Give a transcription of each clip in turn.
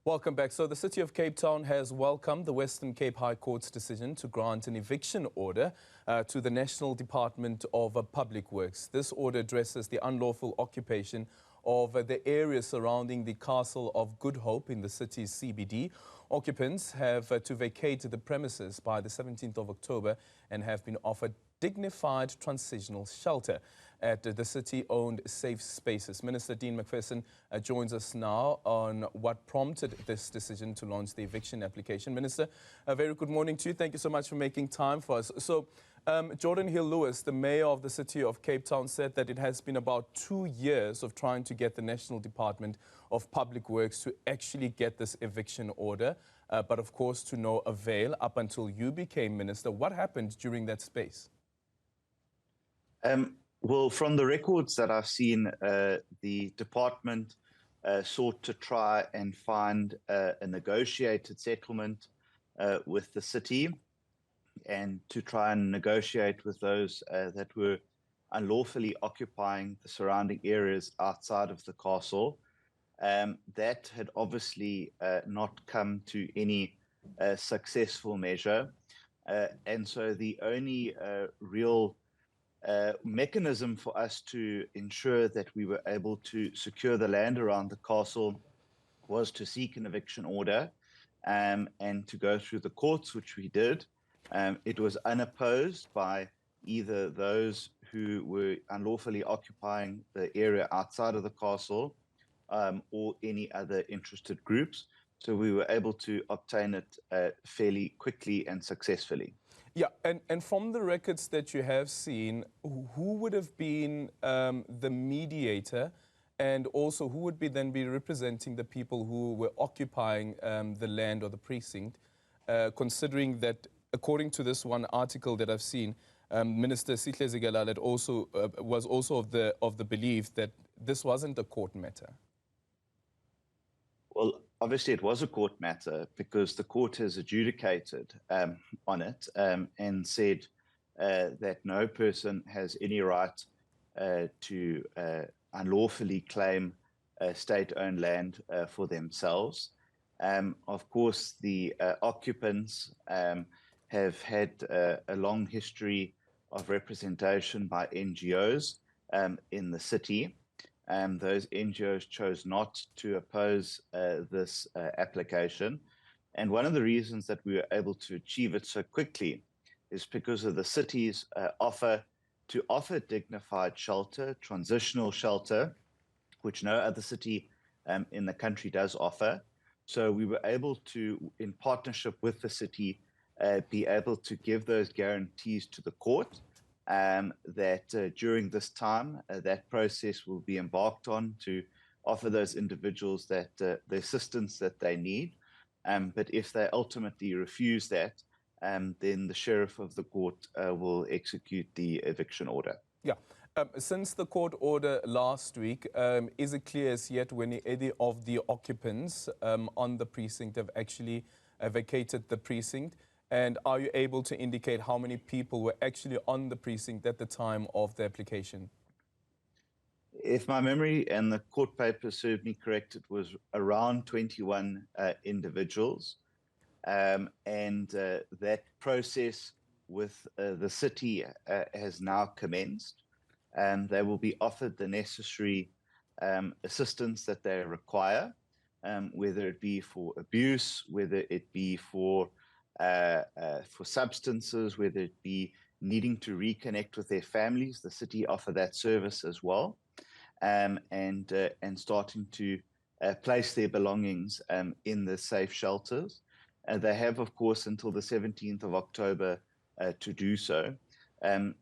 Welcome back. So the City of Cape Town has welcomed the Western Cape High Court's decision to grant an eviction order to the National Department of Public Works. This order addresses the unlawful occupation of the area surrounding the Castle of Good Hope in the city's CBD. Occupants have to vacate the premises by the 17th of October and have been offered dignified transitional shelter at the city-owned safe spaces. Minister Dean Macpherson joins us now on what prompted this decision to launch the eviction application. Minister, a very good morning to you. Thank you so much for making time for us. So, Jordan Hill-Lewis, the mayor of the City of Cape Town, said that it has been about 2 years of trying to get the National Department of Public Works to actually get this eviction order, but of course to no avail up until you became minister. What happened during that space? Well, from the records that I've seen, the department sought to try and find a negotiated settlement with the city and to try and negotiate with those that were unlawfully occupying the surrounding areas outside of the castle. That had obviously not come to any successful measure. And so the only real mechanism for us to ensure that we were able to secure the land around the castle was to seek an eviction order and to go through the courts, which we did. It was unopposed by either those who were unlawfully occupying the area outside of the castle or any other interested groups. So we were able to obtain it fairly quickly and successfully. Yeah, and from the records that you have seen, who would have been the mediator, and also who would then be representing the people who were occupying the land or the precinct, considering that, according to this one article that I've seen, Minister Sihle Zikalala was also of the belief that this wasn't a court matter? Well, obviously it was a court matter because the court has adjudicated on it and said that no person has any right to unlawfully claim state-owned land for themselves. Of course, the occupants have had a long history of representation by NGOs in the city. Those NGOs chose not to oppose this application. And one of the reasons that we were able to achieve it so quickly is because of the city's offer to offer dignified shelter, transitional shelter, which no other city in the country does offer. So we were able to, in partnership with the city, be able to give those guarantees to the court. That during this time, that process will be embarked on to offer those individuals that the assistance that they need. But if they ultimately refuse that, then the sheriff of the court will execute the eviction order. Yeah. Since the court order last week, is it clear as yet when any of the occupants on the precinct have actually vacated the precinct? And are you able to indicate how many people were actually on the precinct at the time of the application? If my memory and the court papers serve me correct, it was around 21 individuals. And that process with the city has now commenced. They will be offered the necessary assistance that they require, whether it be for abuse, whether it be for substances, whether it be needing to reconnect with their families. The city offer that service as well, and starting to place their belongings in the safe shelters. They have, of course, until the 17th of October to do so.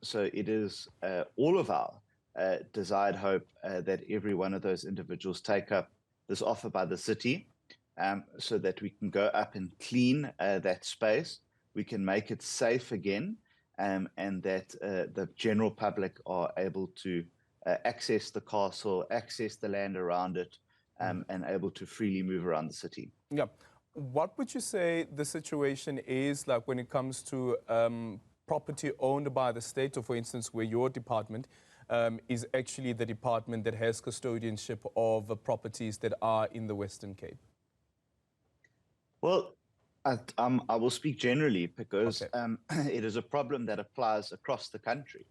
So it is all of our desired hope that every one of those individuals take up this offer by the city, so that we can go up and clean that space, we can make it safe again, and that the general public are able to access the castle, access the land around it, and able to freely move around the city. Yeah. What would you say the situation is like when it comes to property owned by the state, or for instance, where your department is actually the department that has custodianship of properties that are in the Western Cape? Well, I will speak generally because Okay. it is a problem that applies across the country.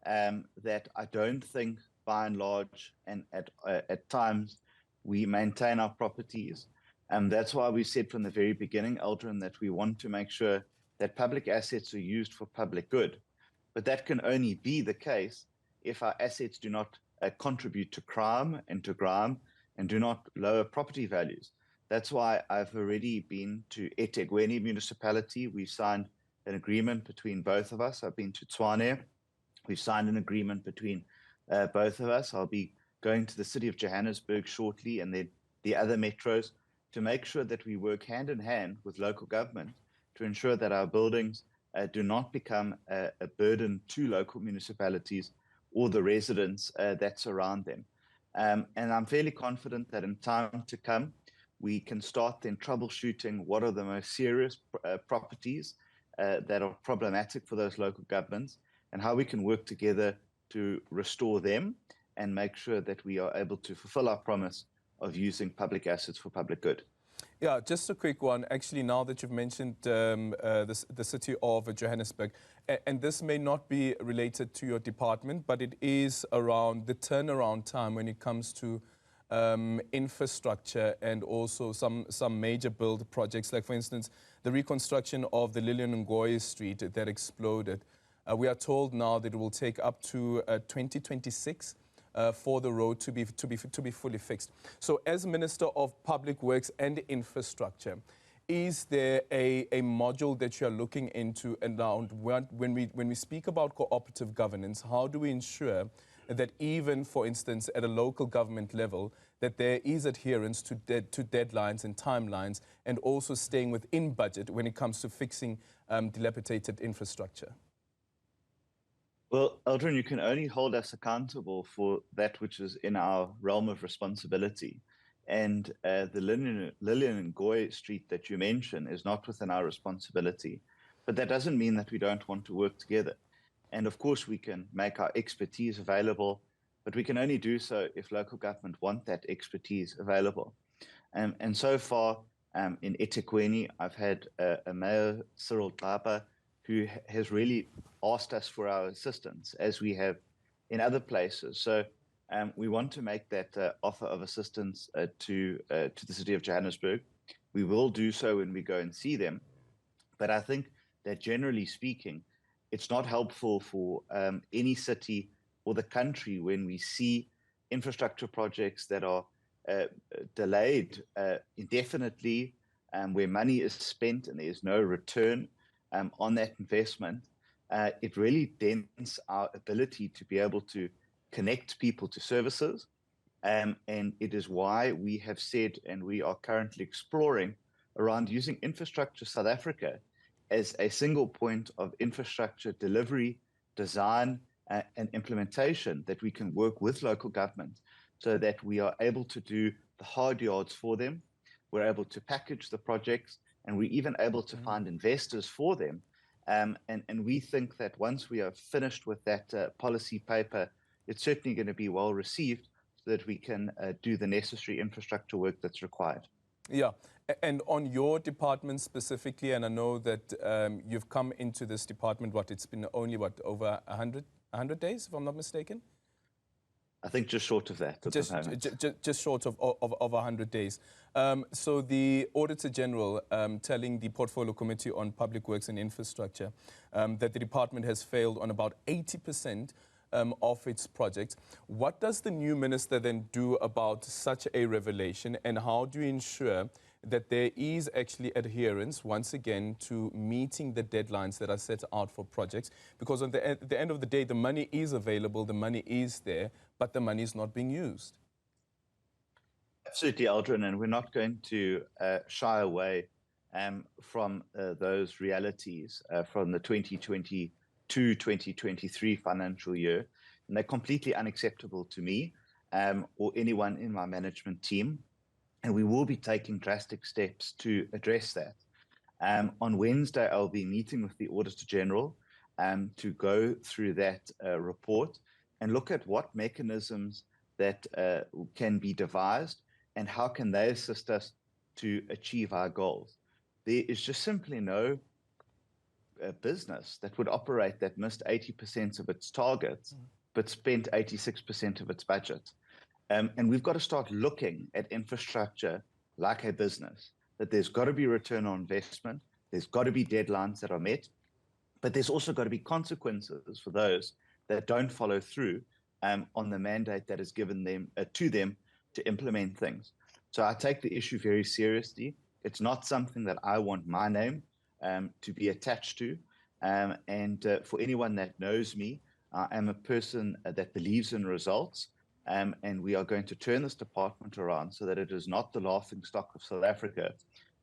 That I don't think, by and large, and at times, we maintain our properties. That's why we said from the very beginning, Eldrin, that we want to make sure that public assets are used for public good. But that can only be the case if our assets do not contribute to crime and do not lower property values. That's why I've already been to eThekwini municipality. We signed an agreement between both of us. I've been to Tshwane. We've signed an agreement between both of us. I'll be going to the city of Johannesburg shortly and then the other metros to make sure that we work hand in hand with local government to ensure that our buildings do not become a burden to local municipalities or the residents that surround them. And I'm fairly confident that in time to come, we can start then troubleshooting what are the most serious properties that are problematic for those local governments and how we can work together to restore them and make sure that we are able to fulfill our promise of using public assets for public good. Yeah, just a quick one. Actually, now that you've mentioned the city of Johannesburg, and this may not be related to your department, but it is around the turnaround time when it comes to infrastructure and also some major build projects, like, for instance, the reconstruction of the Lillian Ngoyi Street that exploded. We are told now that it will take up to 2026 for the road to be fully fixed. So, as Minister of Public Works and Infrastructure, is there a module that you are looking into around when we speak about cooperative governance? How do we ensure that even, for instance, at a local government level, that there is adherence to deadlines and timelines, and also staying within budget when it comes to fixing dilapidated infrastructure? Well, Eldrin, you can only hold us accountable for that which is in our realm of responsibility. And the Lillian Ngoyi Street that you mentioned is not within our responsibility. But that doesn't mean that we don't want to work together. And of course, we can make our expertise available, but we can only do so if local government want that expertise available. And so far, in eThekwini, I've had a Mayor, Cyril Xaba, who has really asked us for our assistance, as we have in other places. So we want to make that offer of assistance to the city of Johannesburg. We will do so when we go and see them. But I think that generally speaking, it's not helpful for any city or the country when we see infrastructure projects that are delayed indefinitely, where money is spent and there is no return on that investment. It really dents our ability to be able to connect people to services. And it is why we have said, and we are currently exploring around using Infrastructure South Africa as a single point of infrastructure delivery, design, and implementation, that we can work with local government so that we are able to do the hard yards for them. We're able to package the projects, and we're even able to find investors for them. And we think that once we are finished with that policy paper, it's certainly going to be well received so that we can do the necessary infrastructure work that's required. Yeah, and on your department specifically, and I know that you've come into this department, it's been only, over 100 days, if I'm not mistaken? I think just short of that. Just short of 100 days. So the Auditor General telling the Portfolio Committee on Public Works and Infrastructure that the department has failed on about 80% of its projects. What does the new minister then do about such a revelation, and how do you ensure that there is actually adherence, once again, to meeting the deadlines that are set out for projects? Because at the end of the day, the money is available, the money is there, but the money is not being used. Absolutely, Aldrin, and we're not going to shy away from those realities from the 2022-2023 financial year. And they're completely unacceptable to me or anyone in my management team. And we will be taking drastic steps to address that. On Wednesday, I'll be meeting with the Auditor General to go through that report and look at what mechanisms that can be devised and how can they assist us to achieve our goals. there is just simply no business that would operate that missed 80% of its targets, but spent 86% of its budget. And we've got to start looking at infrastructure like a business, that there's got to be return on investment, there's got to be deadlines that are met, but there's also got to be consequences for those that don't follow through on the mandate that is given them to them to implement things. So I take the issue very seriously. It's not something that I want my name to be attached to. And for anyone that knows me, I am a person that believes in results. And we are going to turn this department around so that it is not the laughingstock of South Africa,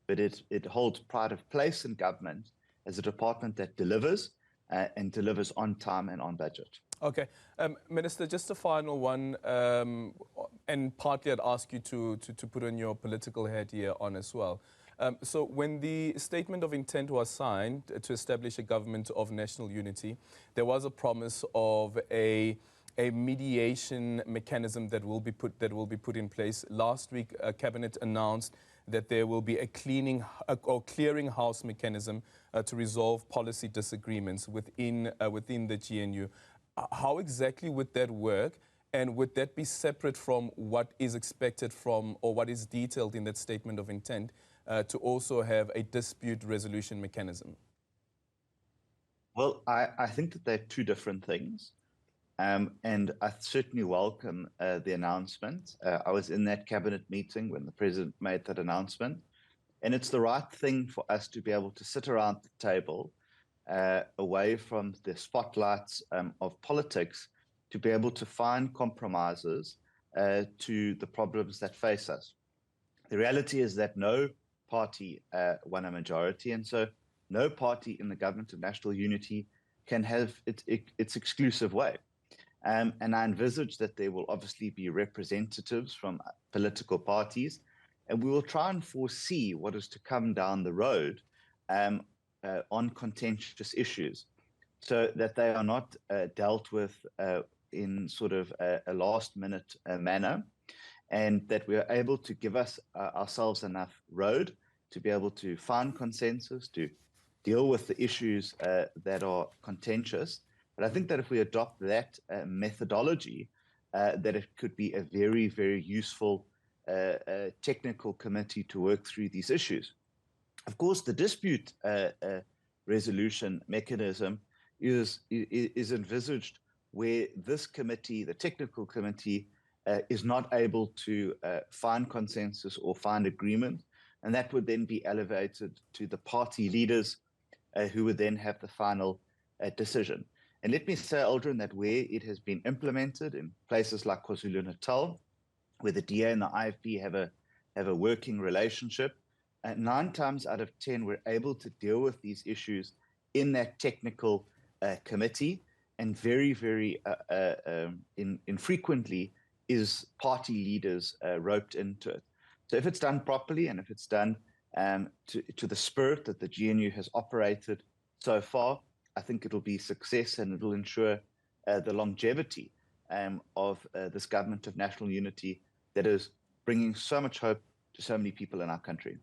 but it holds pride of place in government as a department that delivers and delivers on time and on budget. Okay. Minister, just a final one, and partly I'd ask you to put on your political hat here on as well. So when the statement of intent was signed to establish a government of national unity, there was a promise of a mediation mechanism that will be put in place. Last week, Cabinet announced that there will be a clearinghouse mechanism to resolve policy disagreements within the GNU. How exactly would that work, and would that be separate from what is expected from or what is detailed in that statement of intent to also have a dispute resolution mechanism? Well, I think that they're two different things. And I certainly welcome the announcement. I was in that cabinet meeting when the president made that announcement. And it's the right thing for us to be able to sit around the table away from the spotlights of politics to be able to find compromises to the problems that face us. The reality is that no party won a majority, and so no party in the government of national unity can have its exclusive way. And I envisage that there will obviously be representatives from political parties, and we will try and foresee what is to come down the road on contentious issues, so that they are not dealt with in sort of a last-minute manner, and that we are able to give ourselves enough road to be able to find consensus, to deal with the issues that are contentious. But I think that if we adopt that methodology, that it could be a very, very useful technical committee to work through these issues. Of course, the dispute resolution mechanism is envisaged where this committee, the technical committee, is not able to find consensus or find agreement, and that would then be elevated to the party leaders who would then have the final decision. And let me say, Aldrin, that where it has been implemented in places like KwaZulu-Natal, where the DA and the IFP have a working relationship, 9 times out of 10, we're able to deal with these issues in that technical committee, and very, very infrequently is party leaders roped into it. So if it's done properly, and if it's done to the spirit that the GNU has operated so far, I think it'll be a success, and it'll ensure the longevity of this government of national unity that is bringing so much hope to so many people in our country.